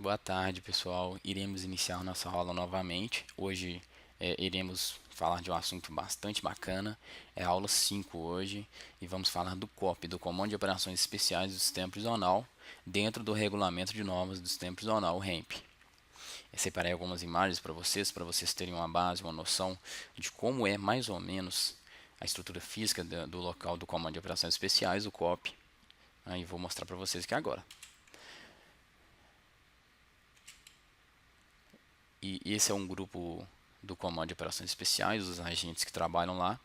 Boa tarde, pessoal. Iremos iniciar nossa aula novamente. Hoje iremos falar de um assunto bastante bacana. É a aula 5 hoje e vamos falar do COP, do Comando de Operações Especiais do Sistema Prisional, dentro do Regulamento de Normas do Sistema Prisional, o REMP. Eu separei algumas imagens para vocês terem uma base, uma noção de como é mais ou menos a estrutura física do local do Comando de Operações Especiais, o COP. Aí vou mostrar para vocês aqui agora. E esse é um grupo do Comando de Operações Especiais, os agentes que trabalham lá.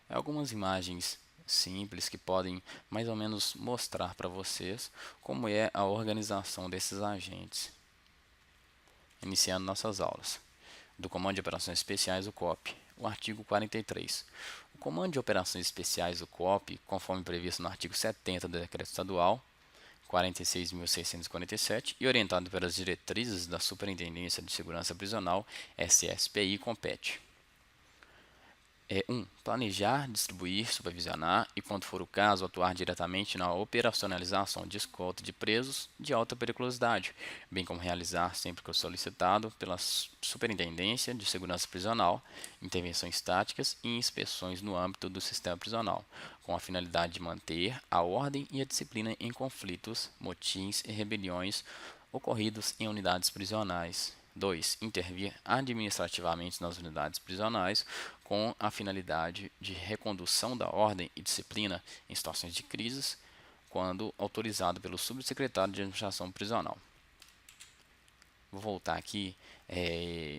Algumas imagens simples que podem mais ou menos mostrar para vocês como é a organização desses agentes. Iniciando nossas aulas. Do Comando de Operações Especiais, o COP. O artigo 43. O Comando de Operações Especiais, o COP, conforme previsto no artigo 70 do Decreto Estadual 46.647 e orientado pelas diretrizes da Superintendência de Segurança Prisional, SSPI, compete. 1. Planejar, distribuir, supervisionar e, quando for o caso, atuar diretamente na operacionalização de escolta de presos de alta periculosidade, bem como realizar, sempre que solicitado, pela Superintendência de Segurança Prisional, intervenções táticas e inspeções no âmbito do sistema prisional, com a finalidade de manter a ordem e a disciplina em conflitos, motins e rebeliões ocorridos em unidades prisionais. 2. Intervir administrativamente nas unidades prisionais com a finalidade de recondução da ordem e disciplina em situações de crises, quando autorizado pelo subsecretário de Administração Prisional. Vou voltar aqui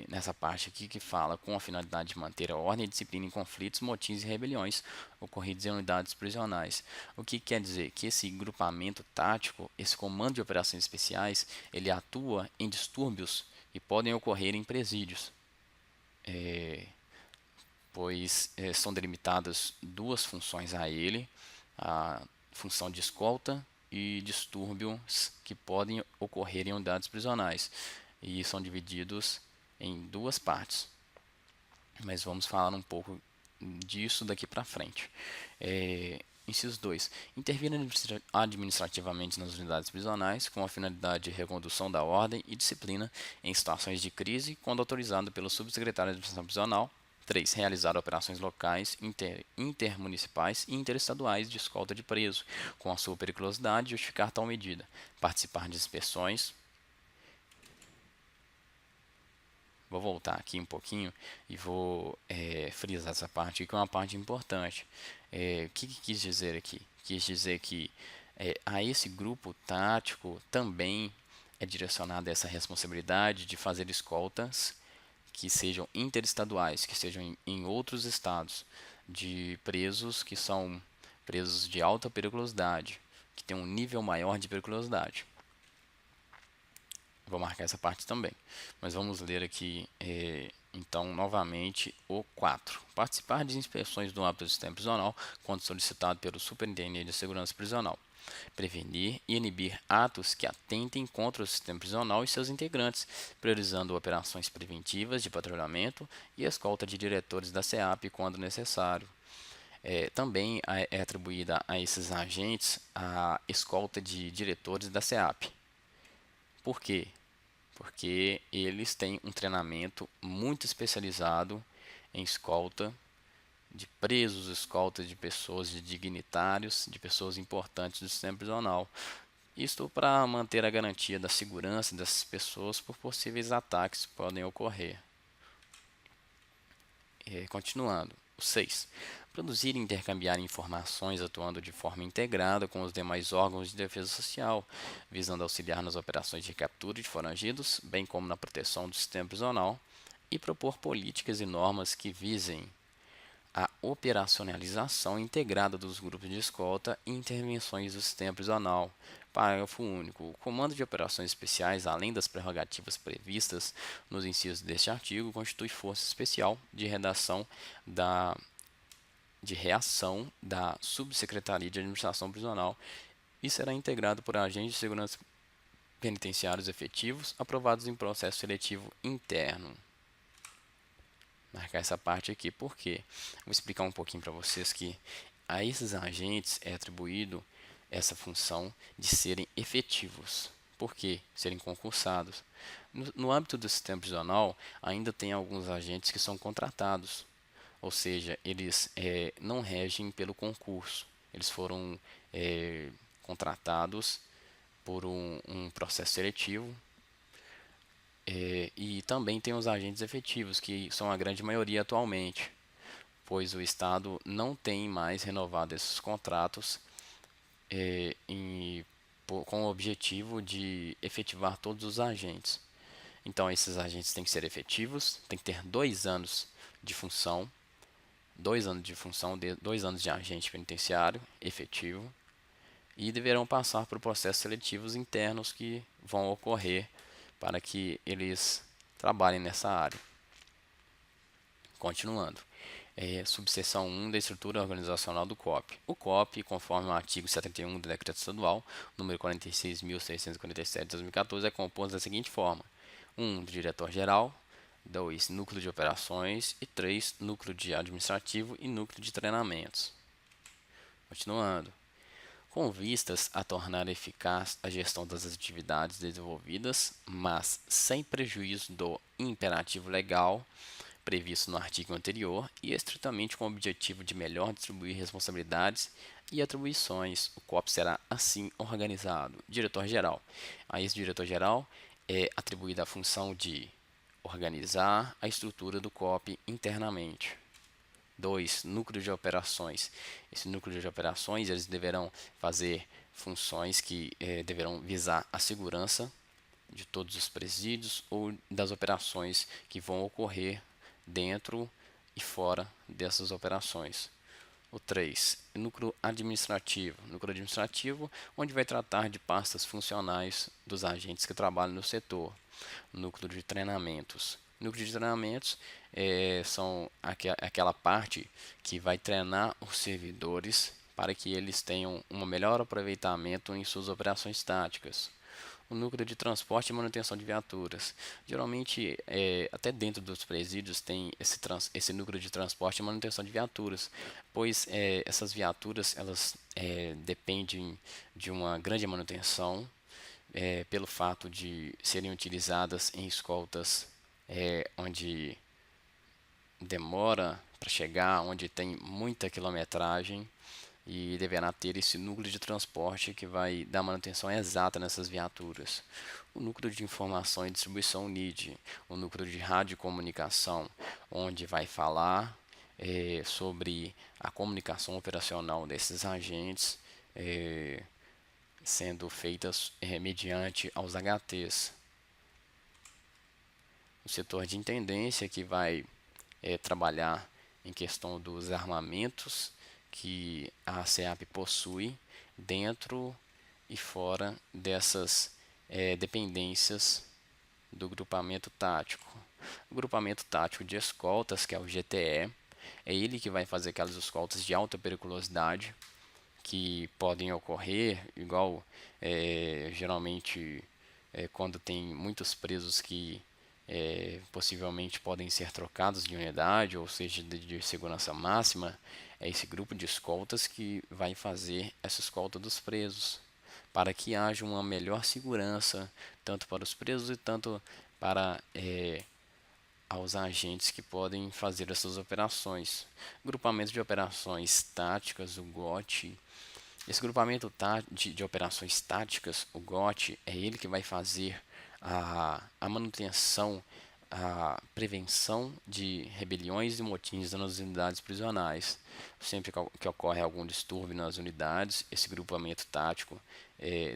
nessa parte aqui que fala com a finalidade de manter a ordem e disciplina em conflitos, motins e rebeliões ocorridos em unidades prisionais. O que quer dizer? Que esse grupamento tático, esse comando de operações especiais, ele atua em distúrbios que podem ocorrer em presídios, pois são delimitadas duas funções a ele, a função de escolta e distúrbios que podem ocorrer em unidades prisionais, e são divididos em duas partes, mas vamos falar um pouco disso daqui para frente. Inciso 2. Intervir administrativamente nas unidades prisionais com a finalidade de recondução da ordem e disciplina em situações de crise, quando autorizado pelo subsecretário de Administração Prisional. 3. Realizar operações locais, intermunicipais e interestaduais de escolta de preso, com a sua periculosidade justificar tal medida. Participar de inspeções. Vou voltar aqui um pouquinho e vou frisar essa parte aqui, que é uma parte importante. O que quis dizer aqui? Quis dizer que a esse grupo tático também é direcionada essa responsabilidade de fazer escoltas que sejam interestaduais, que sejam em outros estados, de presos que são presos de alta periculosidade, que tem um nível maior de periculosidade. Vou marcar essa parte também. Mas vamos ler aqui, então, novamente, o 4. Participar de inspeções do âmbito do sistema prisional, quando solicitado pelo Superintendente de Segurança Prisional. Prevenir e inibir atos que atentem contra o sistema prisional e seus integrantes, priorizando operações preventivas de patrulhamento e escolta de diretores da SEAP quando necessário. Também é atribuída a esses agentes a escolta de diretores da SEAP. Por quê? Porque eles têm um treinamento muito especializado em escolta de presos, escolta de pessoas, de dignitários, de pessoas importantes do sistema prisional. Isto para manter a garantia da segurança dessas pessoas por possíveis ataques que podem ocorrer. Continuando. O 6. Produzir e intercambiar informações atuando de forma integrada com os demais órgãos de defesa social, visando auxiliar nas operações de captura de foragidos, bem como na proteção do sistema prisional, e propor políticas e normas que visem a operacionalização integrada dos grupos de escolta e intervenções do sistema prisional. Parágrafo único. O Comando de Operações Especiais, além das prerrogativas previstas nos incisos deste artigo, constitui força especial de reação da Subsecretaria de Administração Prisional e será integrado por agentes de segurança penitenciários efetivos aprovados em processo seletivo interno. Marcar essa parte aqui, porque vou explicar um pouquinho para vocês que a esses agentes é atribuído essa função de serem efetivos. Por quê? Serem concursados. No âmbito do sistema prisional, ainda tem alguns agentes que são contratados, ou seja, eles não regem pelo concurso. Eles foram contratados por um processo seletivo. E também tem os agentes efetivos, que são a grande maioria atualmente, pois o Estado não tem mais renovado esses contratos com o objetivo de efetivar todos os agentes. Então, esses agentes têm que ser efetivos, têm que ter 2 anos de função, 2 anos de agente penitenciário efetivo, e deverão passar por processos seletivos internos que vão ocorrer para que eles trabalhem nessa área. Continuando. Subseção 1 da estrutura organizacional do COP. O COP, conforme o artigo 71 do Decreto Estadual, número 46.647 de 2014, é composto da seguinte forma: 1. Diretor-geral, 2. Núcleo de operações e 3. Núcleo de administrativo e núcleo de treinamentos. Continuando. Com vistas a tornar eficaz a gestão das atividades desenvolvidas, mas sem prejuízo do imperativo legal previsto no artigo anterior e estritamente com o objetivo de melhor distribuir responsabilidades e atribuições. O COP será assim organizado. Diretor-geral. A esse diretor-geral é atribuída a função de organizar a estrutura do COP internamente. 2. Núcleo de operações. Esse núcleo de operações eles deverão fazer funções que deverão visar a segurança de todos os presídios ou das operações que vão ocorrer dentro e fora dessas operações. O 3. Núcleo administrativo. Núcleo administrativo, onde vai tratar de pastas funcionais dos agentes que trabalham no setor. Núcleo de treinamentos. Núcleo de treinamentos são aquela parte que vai treinar os servidores para que eles tenham um melhor aproveitamento em suas operações táticas. O núcleo de transporte e manutenção de viaturas. Geralmente, até dentro dos presídios tem esse núcleo de transporte e manutenção de viaturas, pois essas viaturas elas dependem de uma grande manutenção, pelo fato de serem utilizadas em escoltas onde demora para chegar, onde tem muita quilometragem, e deverá ter esse núcleo de transporte que vai dar manutenção exata nessas viaturas. O núcleo de informação e distribuição NID, o núcleo de rádio e comunicação, onde vai falar sobre a comunicação operacional desses agentes, sendo feitas mediante aos HTs. O setor de intendência, que vai trabalhar em questão dos armamentos que a SEAP possui dentro e fora dessas dependências do grupamento tático. O grupamento tático de escoltas, que é o GTE, é ele que vai fazer aquelas escoltas de alta periculosidade que podem ocorrer, igual geralmente quando tem muitos presos que possivelmente podem ser trocados de unidade, ou seja, de segurança máxima. É esse grupo de escoltas que vai fazer essa escolta dos presos, para que haja uma melhor segurança, tanto para os presos e tanto para aos agentes que podem fazer essas operações. Grupamento de operações táticas, o GOT. Esse grupamento de operações táticas, o GOT, é ele que vai fazer a manutenção, a prevenção de rebeliões e motins nas unidades prisionais. Sempre que ocorre algum distúrbio nas unidades, esse grupamento tático,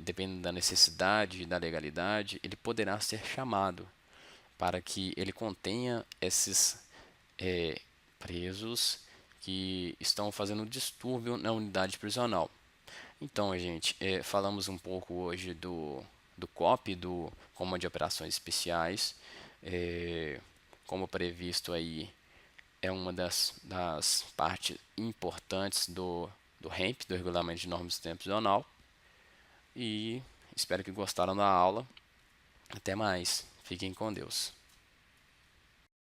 dependendo da necessidade e da legalidade, ele poderá ser chamado para que ele contenha esses presos que estão fazendo distúrbio na unidade prisional. Então, gente, falamos um pouco hoje do COP, do Comando de Operações Especiais. Como previsto aí, é uma das partes importantes do REMP, do Regulamento de Normas do Sistema Prisional. E espero que gostaram da aula. Até mais. Fiquem com Deus.